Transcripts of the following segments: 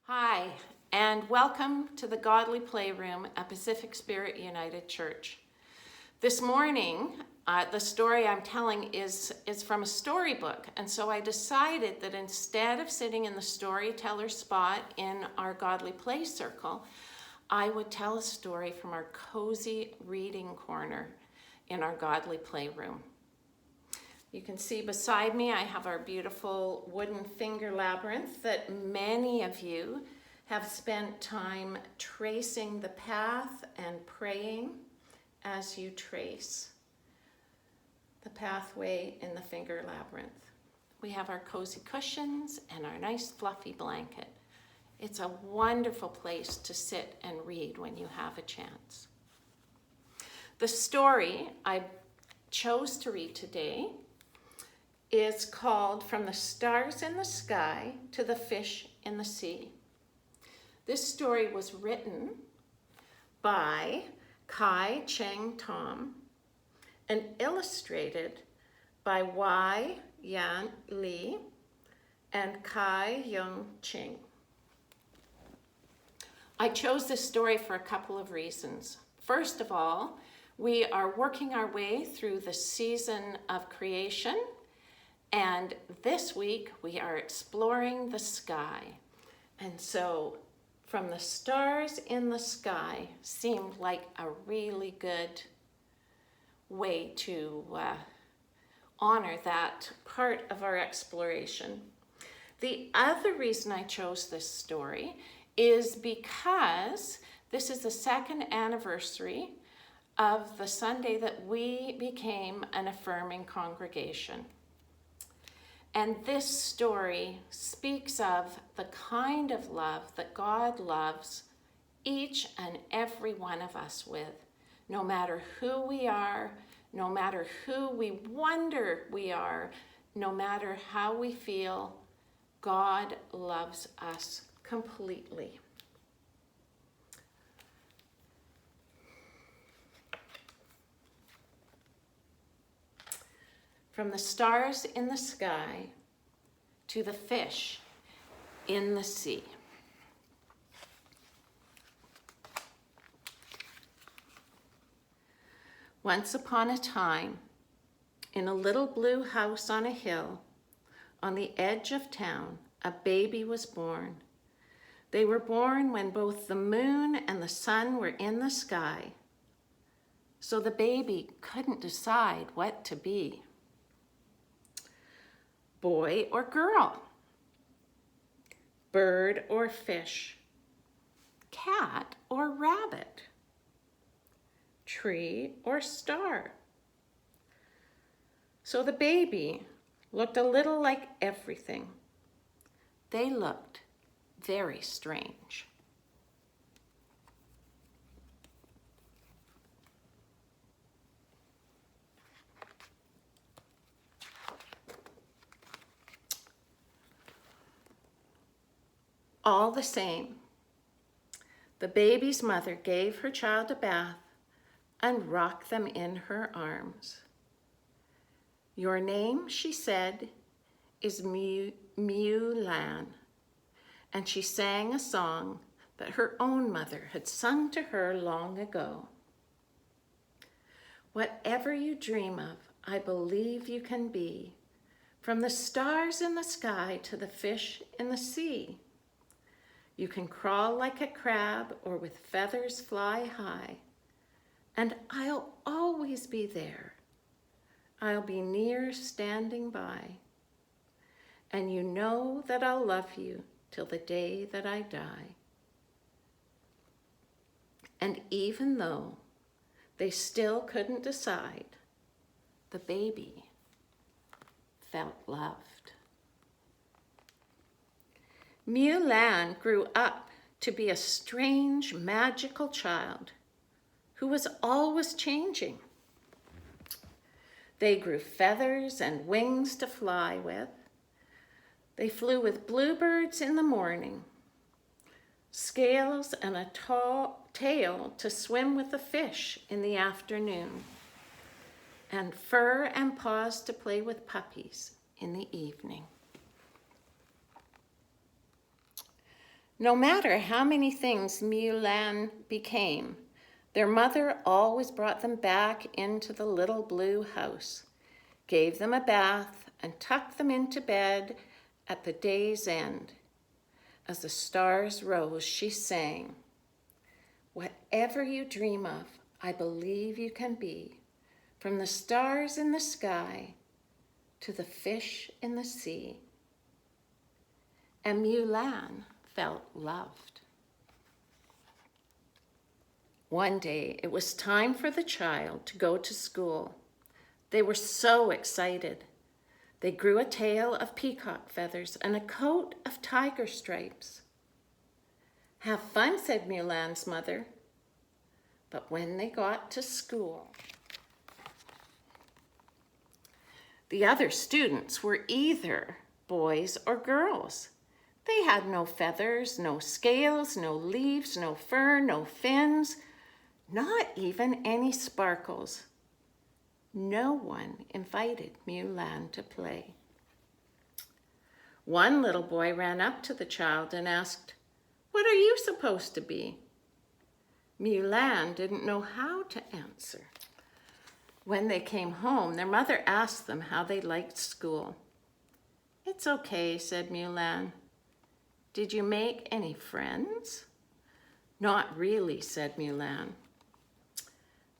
Hi, and welcome to the Godly Playroom at Pacific Spirit United Church. This morning, the story I'm telling is from a storybook, and so I decided that instead of sitting in the storyteller spot in our Godly Play Circle, I would tell a story from our cozy reading corner in our Godly Playroom. You can see beside me I have our beautiful wooden finger labyrinth that many of you have spent time tracing the path and praying as you trace the pathway in the finger labyrinth. We have our cozy cushions and our nice fluffy blanket. It's a wonderful place to sit and read when you have a chance. The story I chose to read today is called From the Stars in the Sky to the Fish in the Sea. This story was written by Kai Cheng Tom and illustrated by Wai Yan Li and Kai Young Ching. I chose this story for a couple of reasons. First of all, we are working our way through the season of creation. And this week we are exploring the sky. And so From the Stars in the Sky seemed like a really good way to honor that part of our exploration. The other reason I chose this story is because this is the second anniversary of the Sunday that we became an affirming congregation. And this story speaks of the kind of love that God loves each and every one of us with, no matter who we are, no matter who we wonder we are, no matter how we feel, God loves us completely. From the stars in the sky to the fish in the sea. Once upon a time, in a little blue house on a hill, on the edge of town, a baby was born. They were born when both the moon and the sun were in the sky, so the baby couldn't decide what to be. Boy or girl, bird or fish, cat or rabbit, tree or star. So the baby looked a little like everything. They looked very strange. All the same, the baby's mother gave her child a bath and rocked them in her arms. Your name, she said, is Miu Lan, and she sang a song that her own mother had sung to her long ago. Whatever you dream of, I believe you can be, from the stars in the sky to the fish in the sea. You can crawl like a crab or with feathers fly high, and I'll always be there. I'll be near standing by, and you know that I'll love you till the day that I die. And even though they still couldn't decide, the baby felt loved. Miu Lan grew up to be a strange, magical child who was always changing. They grew feathers and wings to fly with. They flew with bluebirds in the morning, scales and a tall tail to swim with the fish in the afternoon, and fur and paws to play with puppies in the evening. No matter how many things Mule-Lan became, their mother always brought them back into the little blue house, gave them a bath, and tucked them into bed at the day's end. As the stars rose, she sang, "Whatever you dream of, I believe you can be, from the stars in the sky to the fish in the sea." And Mule-Lan felt loved. One day, it was time for the child to go to school. They were so excited. They grew a tail of peacock feathers and a coat of tiger stripes. "Have fun," said Mule-Lan's mother. But when they got to school, the other students were either boys or girls. They had no feathers, no scales, no leaves, no fur, no fins, not even any sparkles. No one invited Mule-Lan to play. One little boy ran up to the child and asked, "What are you supposed to be?" Mule-Lan didn't know how to answer. When they came home, their mother asked them how they liked school. "It's okay," said Mule-Lan. "Did you make any friends?" "Not really," said Mule-Lan.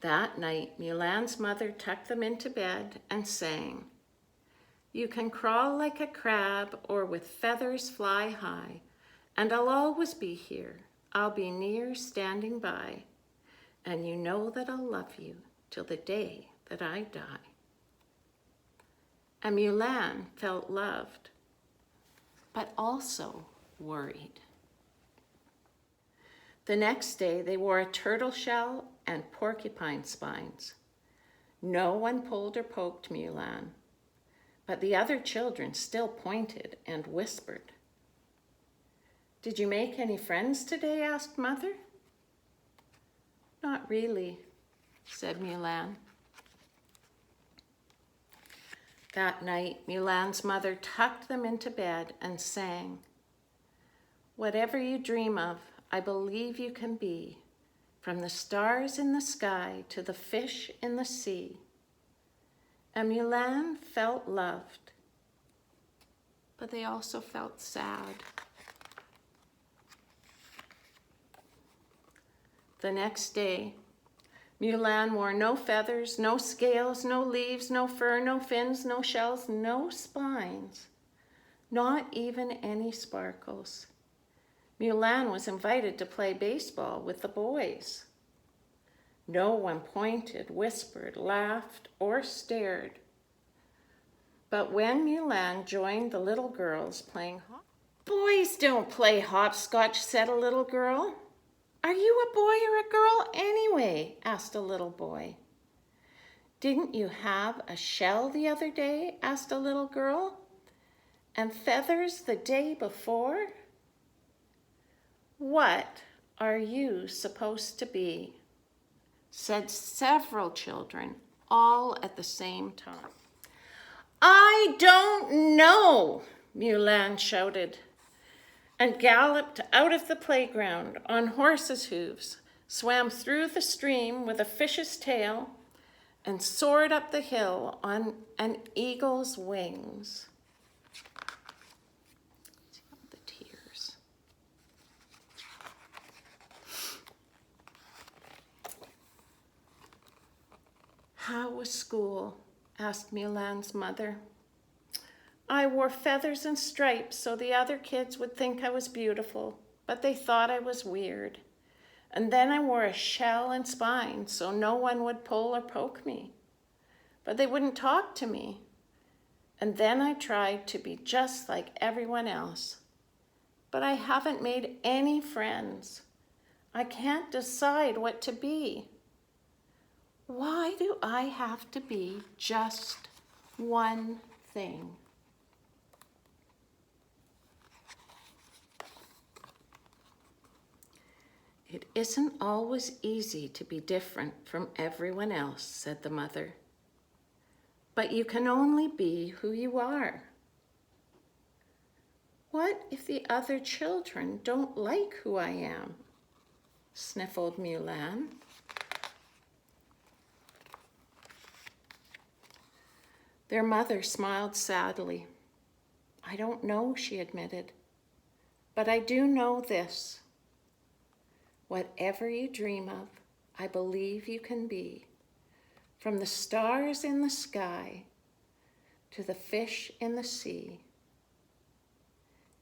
That night, Mule-Lan's mother tucked them into bed and sang, "You can crawl like a crab or with feathers fly high, and I'll always be here. I'll be near standing by, and you know that I'll love you till the day that I die." And Mule-Lan felt loved, but also worried. The next day, they wore a turtle shell and porcupine spines. No one pulled or poked Mule-Lan, but the other children still pointed and whispered. "Did you make any friends today?" asked Mother. "Not really," said Mule-Lan. That night, Mule-Lan's mother tucked them into bed and sang, "Whatever you dream of, I believe you can be, from the stars in the sky to the fish in the sea." And Mule-Lan felt loved, but they also felt sad. The next day, Mule-Lan wore no feathers, no scales, no leaves, no fur, no fins, no shells, no spines, not even any sparkles. Mule-Lan was invited to play baseball with the boys. No one pointed, whispered, laughed, or stared. But when Mule-Lan joined the little girls playing "Boys don't play hopscotch," said a little girl. "Are you a boy or a girl anyway?" asked a little boy. "Didn't you have a shell the other day?" asked a little girl. "And feathers the day before?" "What are you supposed to be?" said several children, all at the same time. "I don't know," Mule-Lan shouted, and galloped out of the playground on horse's hooves, swam through the stream with a fish's tail, and soared up the hill on an eagle's wings. The tears. "How was school?" asked Mule-Lan's mother. "I wore feathers and stripes so the other kids would think I was beautiful, but they thought I was weird. And then I wore a shell and spines so no one would pull or poke me, but they wouldn't talk to me. And then I tried to be just like everyone else, but I haven't made any friends. I can't decide what to be. Why do I have to be just one thing?" "It isn't always easy to be different from everyone else," said the mother. "But you can only be who you are." What if the other children don't like who I am? Sniffled Mulan. Their mother smiled sadly. I don't know, she admitted, but I do know this. Whatever you dream of, I believe you can be. From the stars in the sky to the fish in the sea.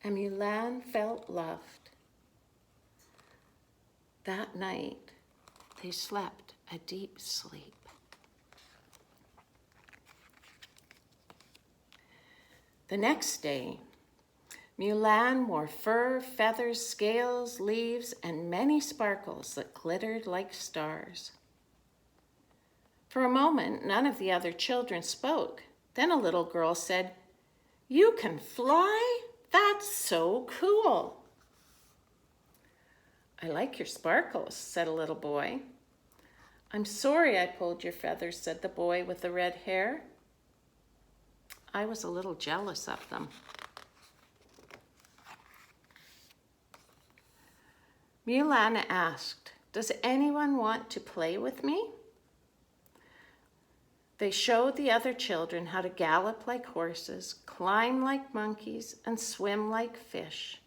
And Mulan felt loved. That night, they slept a deep sleep. The next day, Mulan wore fur, feathers, scales, leaves, and many sparkles that glittered like stars. For a moment, none of the other children spoke. Then a little girl said, "You can fly? That's so cool." "I like your sparkles," said a little boy. "I'm sorry I pulled your feathers," said the boy with the red hair. "I was a little jealous of them." Mulan asked, "Does anyone want to play with me?" They showed the other children how to gallop like horses, climb like monkeys, and swim like fish.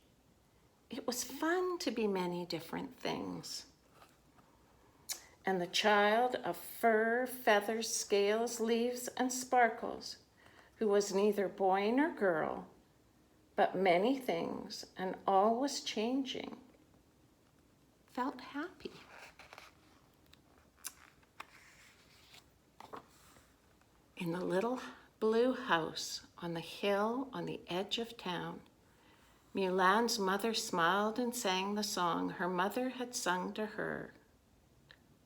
It was fun to be many different things. And the child of fur, feathers, scales, leaves, and sparkles, who was neither boy nor girl, but many things, and all was changing, felt happy. In the little blue house on the hill on the edge of town, Mulan's mother smiled and sang the song her mother had sung to her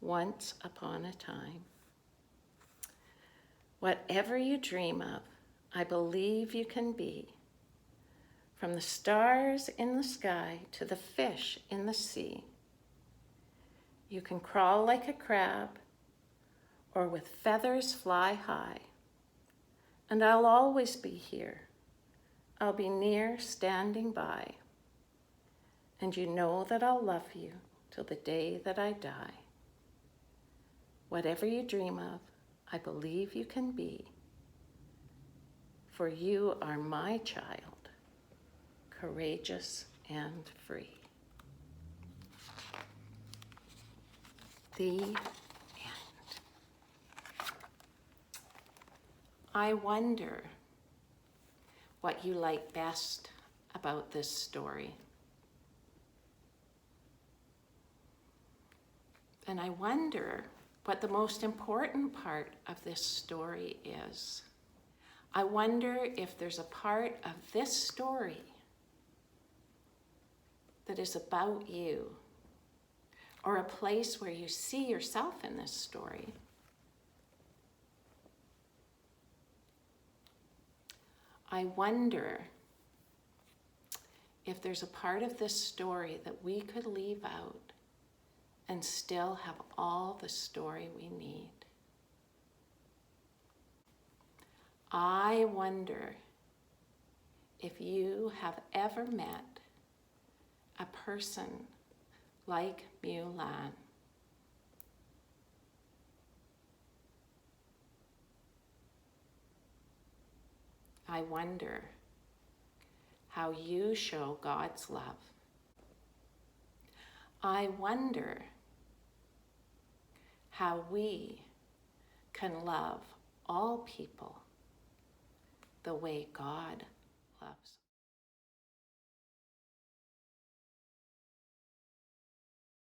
once upon a time. Whatever you dream of, I believe you can be. From the stars in the sky to the fish in the sea. You can crawl like a crab, or with feathers fly high. And I'll always be here. I'll be near, standing by. And you know that I'll love you till the day that I die. Whatever you dream of, I believe you can be. For you are my child, courageous and free. The end. I wonder what you like best about this story. And I wonder what the most important part of this story is. I wonder if there's a part of this story that is about you, or a place where you see yourself in this story. I wonder if there's a part of this story that we could leave out and still have all the story we need. I wonder if you have ever met a person like Mulan. I wonder how you show God's love. I wonder how we can love all people the way God